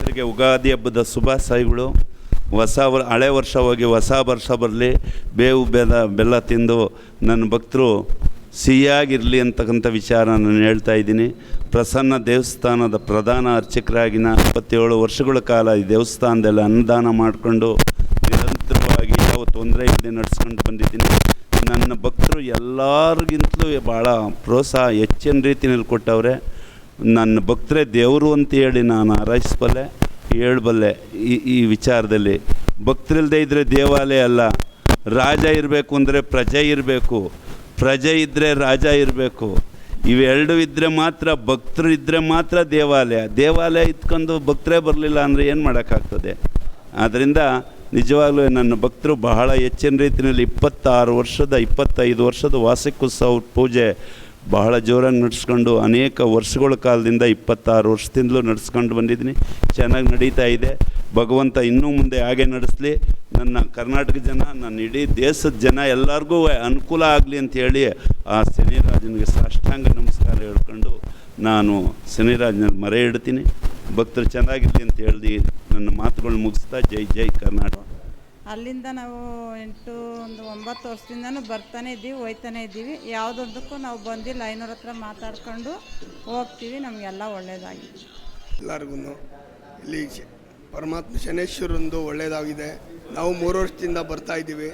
ಭಕ್ತರಿಗೆ ಯುಗಾದಿ ಹಬ್ಬದ ಶುಭಾಶಯಗಳು. ಹಳೆ ವರ್ಷ ಹೋಗಿ ಹೊಸ ವರ್ಷ ಬರಲಿ, ಬೇವು ಬೆಲ್ಲ ತಿಂದು ನನ್ನ ಭಕ್ತರು ಸಿಹಿಯಾಗಿರಲಿ ಅಂತಕ್ಕಂಥ ವಿಚಾರ ನಾನು ಹೇಳ್ತಾ ಇದ್ದೀನಿ. ಪ್ರಸನ್ನ ದೇವಸ್ಥಾನದ ಪ್ರಧಾನ ಅರ್ಚಕರಾಗಿನ 27 ವರ್ಷಗಳ ಕಾಲ ಈ ದೇವಸ್ಥಾನದಲ್ಲಿ ಅನ್ನದಾನ ಮಾಡಿಕೊಂಡು ನಿರಂತರವಾಗಿ ಯಾವ ತೊಂದರೆ ಇಲ್ಲದೆ ನಡೆಸ್ಕೊಂಡು ಬಂದಿದ್ದೀನಿ. ನನ್ನ ಭಕ್ತರು ಎಲ್ಲರಿಗಿಂತಲೂ ಭಾಳ ಪ್ರೋತ್ಸಾಹ ಹೆಚ್ಚಿನ ರೀತಿಯಲ್ಲಿ ಕೊಟ್ಟವ್ರೆ. ನನ್ನ ಭಕ್ತರೇ ದೇವರು ಅಂತ ಹೇಳಿ ನಾನು ಹಾರೈಸಬಲ್ಲೆ, ಹೇಳಬಲ್ಲೆ. ಈ ವಿಚಾರದಲ್ಲಿ ಭಕ್ತರಿಲ್ಲದೆ ಇದ್ದರೆ ದೇವಾಲಯ ಅಲ್ಲ. ರಾಜ ಇರಬೇಕು ಅಂದರೆ ಪ್ರಜೆ ಇರಬೇಕು, ಪ್ರಜೆ ಇದ್ದರೆ ರಾಜ ಇರಬೇಕು. ಇವೆರಡು ಇದ್ದರೆ ಮಾತ್ರ, ಭಕ್ತರು ಇದ್ದರೆ ಮಾತ್ರ ದೇವಾಲಯ ಇಟ್ಕೊಂಡು ಭಕ್ತರೇ ಬರಲಿಲ್ಲ ಅಂದರೆ ಏನು ಮಾಡೋಕ್ಕಾಗ್ತದೆ? ಆದ್ದರಿಂದ ನಿಜವಾಗ್ಲೂ ನನ್ನ ಭಕ್ತರು ಬಹಳ ಹೆಚ್ಚಿನ ರೀತಿಯಲ್ಲಿ 25 ವರ್ಷದ ವಾರ್ಷಿಕೋತ್ಸವ ಪೂಜೆ ಬಹಳ ಜೋರಾಗಿ ನಡೆಸ್ಕೊಂಡು ಅನೇಕ ವರ್ಷಗಳ ಕಾಲದಿಂದ 26 ವರ್ಷದಿಂದಲೂ ನಡೆಸ್ಕೊಂಡು ಬಂದಿದ್ದೀನಿ. ಚೆನ್ನಾಗಿ ನಡೀತಾ ಇದೆ. ಭಗವಂತ ಇನ್ನೂ ಮುಂದೆ ಹಾಗೆ ನಡೆಸಲಿ. ನನ್ನ ಕರ್ನಾಟಕ ಜನ, ನನ್ನ ಇಡೀ ದೇಶದ ಜನ ಎಲ್ಲರಿಗೂ ಅನುಕೂಲ ಆಗಲಿ ಅಂಥೇಳಿ ಆ ಶನಿರಾಜನಿಗೆ ಸಾಷ್ಟಾಂಗ ನಮಸ್ಕಾರ ಹೇಳ್ಕೊಂಡು ನಾನು ಶನಿರಾಜನ ಮೊರೆ ಇಡ್ತೀನಿ. ಭಕ್ತರು ಚೆನ್ನಾಗಿರಲಿ ಅಂತ ಹೇಳಿ ನನ್ನ ಮಾತುಗಳು ಮುಗಿಸ್ತಾ ಜೈ ಕರ್ನಾಟಕ. ಅಲ್ಲಿಂದ ನಾವು 9 ವರ್ಷದಿಂದನೂ ಬರ್ತಾನೆ ಇದ್ದೀವಿ, ಹೋಯ್ತಾನೆ ಇದ್ದೀವಿ. ಯಾವುದೊಂದಕ್ಕೂ ನಾವು ಬಂದಿಲ್ಲ. ಐನೂರ ಹತ್ರ ಮಾತಾಡ್ಕೊಂಡು ಹೋಗ್ತೀವಿ. ನಮಗೆಲ್ಲ ಒಳ್ಳೆಯದಾಗಿದೆ. ಎಲ್ಲರಿಗೂ ಇಲ್ಲಿ ಪರಮಾತ್ಮ ಶನೇಶ್ವರಂದು ಒಳ್ಳೆಯದಾಗಿದೆ. ನಾವು 3 ವರ್ಷದಿಂದ ಬರ್ತಾ ಇದ್ದೀವಿ.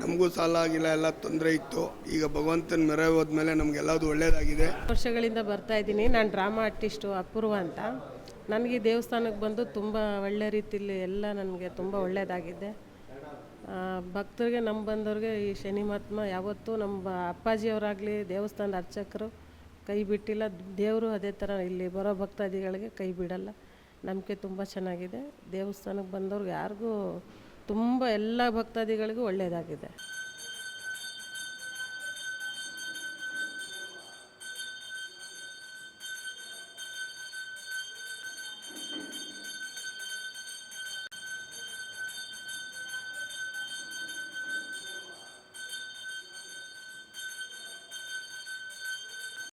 ನಮಗೂ ಸಾಲ ಆಗಿಲ್ಲ, ಎಲ್ಲ ತೊಂದರೆ ಇತ್ತು. ಈಗ ಭಗವಂತನ ಮೊರೆ ಹೋದ್ಮೇಲೆ ನಮಗೆಲ್ಲದು ಒಳ್ಳೆಯದಾಗಿದೆ. ವರ್ಷಗಳಿಂದ ಬರ್ತಾ ಇದ್ದೀನಿ. ನಾನು ಡ್ರಾಮಾ ಆರ್ಟಿಸ್ಟು ಅಪೂರ್ವ ಅಂತ. ನನಗೆ ದೇವಸ್ಥಾನಕ್ಕೆ ಬಂದು ತುಂಬ ಒಳ್ಳೆ ರೀತಿಯಲ್ಲಿ ಎಲ್ಲ ನನಗೆ ತುಂಬ ಒಳ್ಳೆಯದಾಗಿದೆ. ಭಕ್ತರಿಗೆ ಬಂದವ್ರಿಗೆ ಈ ಶನಿ ಮಹಾತ್ಮ ಯಾವತ್ತೂ ನಮ್ಮ ಅಪ್ಪಾಜಿಯವರಾಗಲಿ ದೇವಸ್ಥಾನದ ಅರ್ಚಕರು ಕೈ ಬಿಟ್ಟಿಲ್ಲ. ದೇವರು ಅದೇ ಥರ ಇಲ್ಲಿ ಬರೋ ಭಕ್ತಾದಿಗಳಿಗೆ ಕೈ ಬಿಡಲ್ಲ. ನಂಬಿಕೆ ತುಂಬ ಚೆನ್ನಾಗಿದೆ. ದೇವಸ್ಥಾನಕ್ಕೆ ಬಂದವ್ರಿಗೆ ಯಾರಿಗೂ ತುಂಬ ಎಲ್ಲ ಭಕ್ತಾದಿಗಳಿಗೂ ಒಳ್ಳೆಯದಾಗಿದೆ.